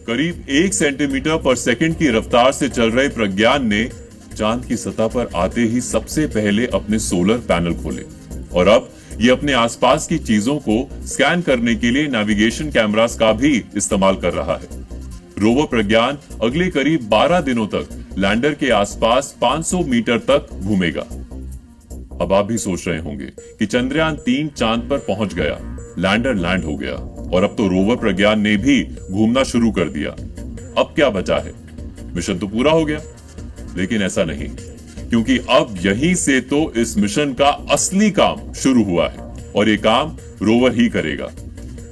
करीब 1 सेंटीमीटर पर सेकंड की रफ्तार से चल रहे प्रज्ञान ने चांद की सतह पर आते ही सबसे पहले अपने सोलर पैनल खोले और अब ये अपने आसपास की चीजों को स्कैन करने के लिए नेविगेशन कैमरास का भी इस्तेमाल कर रहा है। रोवर प्रज्ञान अगले करीब 12 दिनों तक लैंडर के आसपास 500 मीटर तक घूमेगा। अब आप भी सोच रहे होंगे कि चंद्रयान 3 चांद पर पहुंच गया, लैंडर लैंड हो गया और अब तो रोवर प्रज्ञान ने भी घूमना शुरू कर दिया। अब क्या बचा है? मिशन तो पूरा हो गया। लेकिन ऐसा नहीं, क्योंकि अब यहीं से तो इस मिशन का असली काम शुरू हुआ है और ये काम रोवर ही करेगा।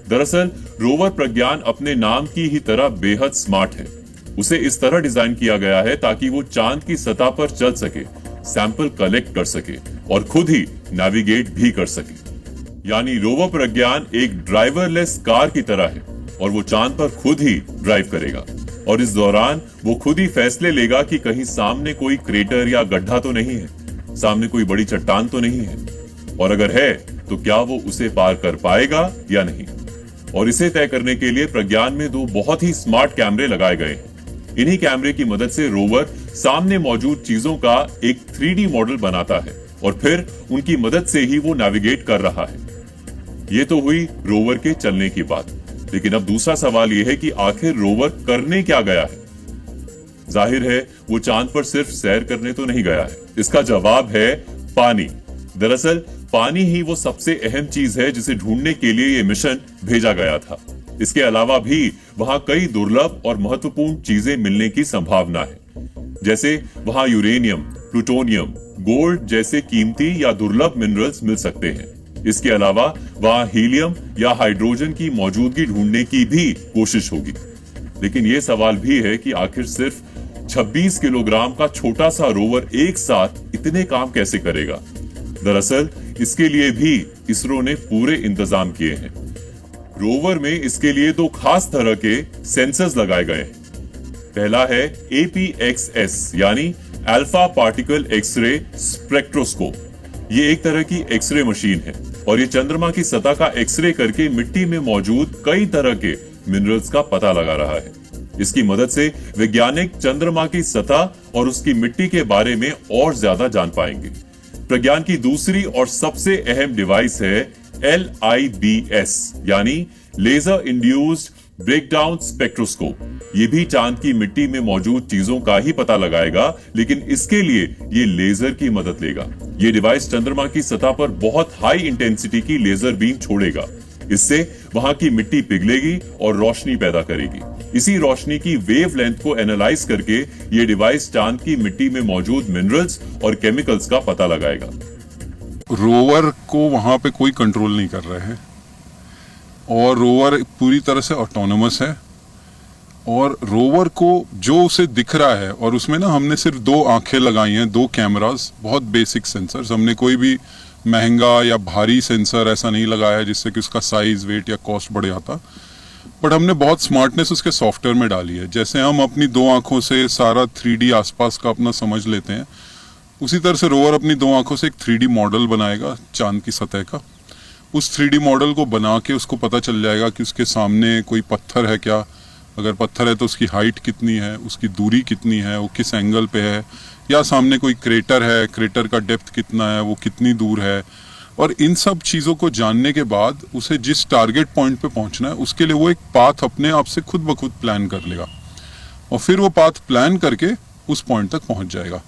दरअसल रोवर प्रज्ञान अपने नाम की ही तरह बेहद स्मार्ट है। उसे इस तरह डिजाइन किया गया है ताकि वो चांद की सतह पर चल सके, सैंपल कलेक्ट कर सके और खुद ही नेविगेट भी कर सके। यानी रोवर प्रज्ञान एक ड्राइवरलेस कार की तरह है और वो चांद पर खुद ही ड्राइव करेगा और इस दौरान वो खुद ही फैसले लेगा कि कहीं सामने कोई क्रेटर या गड्ढा तो नहीं है, सामने कोई बड़ी चट्टान तो नहीं है, और अगर है तो क्या वो उसे पार कर पाएगा या नहीं। और इसे तय करने के लिए प्रज्ञान में 2 बहुत ही स्मार्ट कैमरे लगाए गए हैं। इन्हीं कैमरे की मदद से रोवर सामने मौजूद चीजों का एक 3D मॉडल बनाता है और फिर उनकी मदद से ही वो नेविगेट कर रहा है। ये तो हुई रोवर के चलने की बात, लेकिन अब दूसरा सवाल यह है कि आखिर रोवर करने क्या गया है। जाहिर है वो चांद पर सिर्फ सैर करने तो नहीं गया है। इसका जवाब है पानी। दरअसल पानी ही वो सबसे अहम चीज है जिसे ढूंढने के लिए ये मिशन भेजा गया था। इसके अलावा भी वहां कई दुर्लभ और महत्वपूर्ण चीजें मिलने की संभावना है, जैसे वहां यूरेनियम, प्लूटोनियम, गोल्ड जैसे कीमती या दुर्लभ मिनरल्स मिल सकते हैं। इसके अलावा वहां हीलियम या हाइड्रोजन की मौजूदगी ढूंढने की भी कोशिश होगी। लेकिन यह सवाल भी है कि आखिर सिर्फ 26 किलोग्राम का छोटा सा रोवर एक साथ इतने काम कैसे करेगा। दरअसल इसके लिए भी इसरो ने पूरे इंतजाम किए हैं। रोवर में इसके लिए 2 खास तरह के सेंसर्स लगाए गए हैं। पहला है APXS यानी अल्फा पार्टिकल एक्सरे स्पेक्ट्रोस्कोप। ये एक तरह की एक्सरे मशीन है और ये चंद्रमा की सतह का एक्सरे करके मिट्टी में मौजूद कई तरह के मिनरल्स का पता लगा रहा है। इसकी मदद से वैज्ञानिक चंद्रमा की सतह और उसकी मिट्टी के बारे में और ज्यादा जान पाएंगे। प्रज्ञान की दूसरी और सबसे अहम डिवाइस है LIBS यानी लेजर इंड्यूस्ड ब्रेकडाउन स्पेक्ट्रोस्कोप। ये भी चांद की मिट्टी में मौजूद चीजों का ही पता लगाएगा, लेकिन इसके लिए ये लेजर की मदद लेगा। ये डिवाइस चंद्रमा की सतह पर बहुत हाई इंटेंसिटी की लेजर बीम छोड़ेगा। इससे वहां की मिट्टी पिघलेगी और रोशनी पैदा करेगी। इसी रोशनी की वेवलेंथ को एनालाइज करके ये डिवाइस चांद की मिट्टी में मौजूद मिनरल्स और केमिकल्स का पता लगाएगा। रोवर को वहां पे कोई कंट्रोल नहीं कर रहे हैं और रोवर पूरी तरह से ऑटोनोमस है और रोवर को जो उसे दिख रहा है, और उसमें ना हमने सिर्फ 2 आंखें लगाई हैं, 2 कैमरास, बहुत बेसिक सेंसर्स। हमने कोई भी महंगा या भारी सेंसर ऐसा नहीं लगाया जिससे कि उसका साइज, वेट या कॉस्ट बढ़ जाता, बट हमने बहुत स्मार्टनेस उसके सॉफ्टवेयर में डाली है। जैसे हम अपनी 2 आंखों से सारा 3D आसपास का अपना समझ लेते हैं, उसी तरह से रोवर अपनी 2 आंखों से एक 3D मॉडल बनाएगा चांद की सतह का। उस 3D मॉडल को बना के उसको पता चल जाएगा कि उसके सामने कोई पत्थर है क्या, अगर पत्थर है तो उसकी हाइट कितनी है, उसकी दूरी कितनी है, वो किस एंगल पे है, या सामने कोई क्रेटर है, क्रेटर का डेप्थ कितना है, वो कितनी दूर है। और इन सब चीज़ों को जानने के बाद उसे जिस टारगेट पॉइंट पे पहुंचना है उसके लिए वो एक पाथ अपने आप से खुद ब खुद प्लान कर लेगा और फिर वो पाथ प्लान करके उस पॉइंट तक पहुंच जाएगा।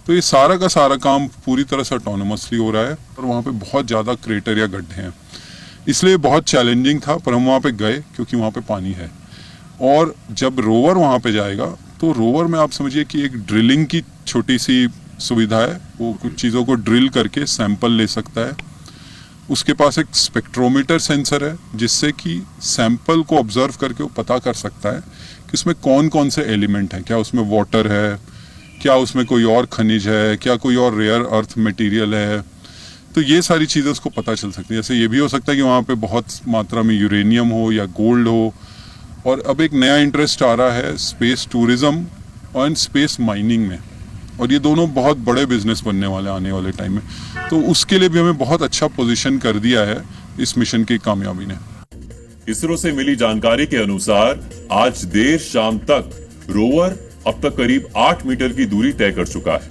तो ये सारा का सारा काम पूरी तरह से ऑटोनोमसली हो रहा है और वहाँ पे बहुत ज़्यादा क्रेटर या गड्ढे हैं, इसलिए बहुत चैलेंजिंग था, पर हम वहाँ पे गए क्योंकि वहाँ पे पानी है। और जब रोवर वहाँ पे जाएगा तो रोवर में आप समझिए कि एक ड्रिलिंग की छोटी सी सुविधा है, वो कुछ चीज़ों को ड्रिल करके सैंपल ले सकता है। उसके पास एक स्पेक्ट्रोमीटर सेंसर है जिससे कि सैंपल को ऑब्जर्व करके वो पता कर सकता है कि उसमें कौन कौन से एलिमेंट हैं, क्या उसमें वाटर है, क्या उसमें कोई और खनिज है, क्या कोई और रेयर अर्थ मटेरियल है। तो ये सारी चीज़ें उसको पता चल सकती है। जैसे ये भी हो सकता है कि वहाँ पे बहुत मात्रा में यूरेनियम हो या गोल्ड हो। और अब एक नया इंटरेस्ट आ रहा है स्पेस टूरिज्म और स्पेस माइनिंग में, और ये दोनों बहुत बड़े बिजनेस बनने वाले आने वाले टाइम में। तो उसके लिए भी हमें बहुत अच्छा पोजीशन कर दिया है इस मिशन की कामयाबी ने। इसरो से मिली जानकारी के अनुसार आज देर शाम तक रोवर अब तक करीब 8 मीटर की दूरी तय कर चुका है।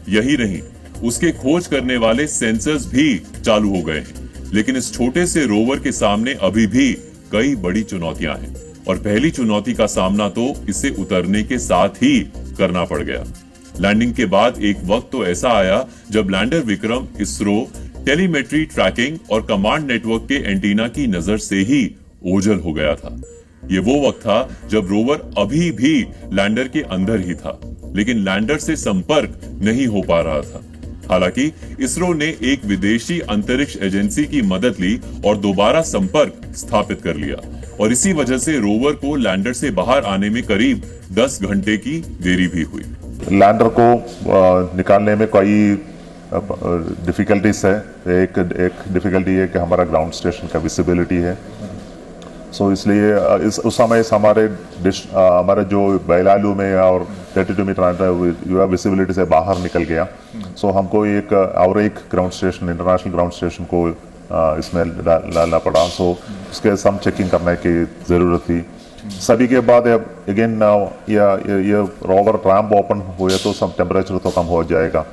यही नहीं, उसके खोज करने वाले सेंसर्स भी चालू हो गए हैं। लेकिन इस छोटे से रोवर के सामने अभी भी कई बड़ी चुनौतियां हैं और पहली चुनौती का सामना तो इसे उतरने के साथ ही करना पड़ गया। लैंडिंग के बाद एक वक्त तो ऐसा आया जब lander Vikram ISRO telemetry, tracking और कमांड नेटवर्क के एंटीना की नजर से ही ओझल हो गया था। ये वो वक्त था जब रोवर अभी भी लैंडर के अंदर ही था, लेकिन लैंडर से संपर्क नहीं हो पा रहा था। हालांकि इसरो ने एक विदेशी अंतरिक्ष एजेंसी की मदद ली और दोबारा संपर्क स्थापित कर लिया और इसी वजह से रोवर को लैंडर से बाहर आने में करीब 10 घंटे की देरी भी हुई। लैंडर को निकालने में कई डिफिकल्टीज है। एक डिफिकल्टी है कि हमारा ग्राउंड स्टेशन का विजिबिलिटी है। सो इसलिए उस समय हमारे जो बेलालू में और 32 मीटर विजिबिलिटी से बाहर निकल गया। सो हमको एक ground station, international ground station को इसमें डालना पड़ा। सो उसके सम चेकिंग करने की ज़रूरत थी। सभी के बाद अगेन ये रोवर रैम्प ओपन हुए तो सब टेम्परेचर तो कम हो जाएगा।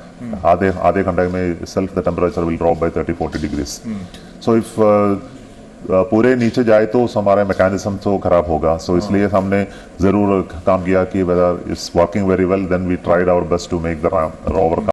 आधे घंटे में self the temperature will drop by 30-40 degrees. So if पूरे नीचे जाए तो हमारा मैकेनिज्म तो खराब होगा। सो इसलिए हमने ज़रूर काम किया कि whether it's working very well, then we tried our best to make the rover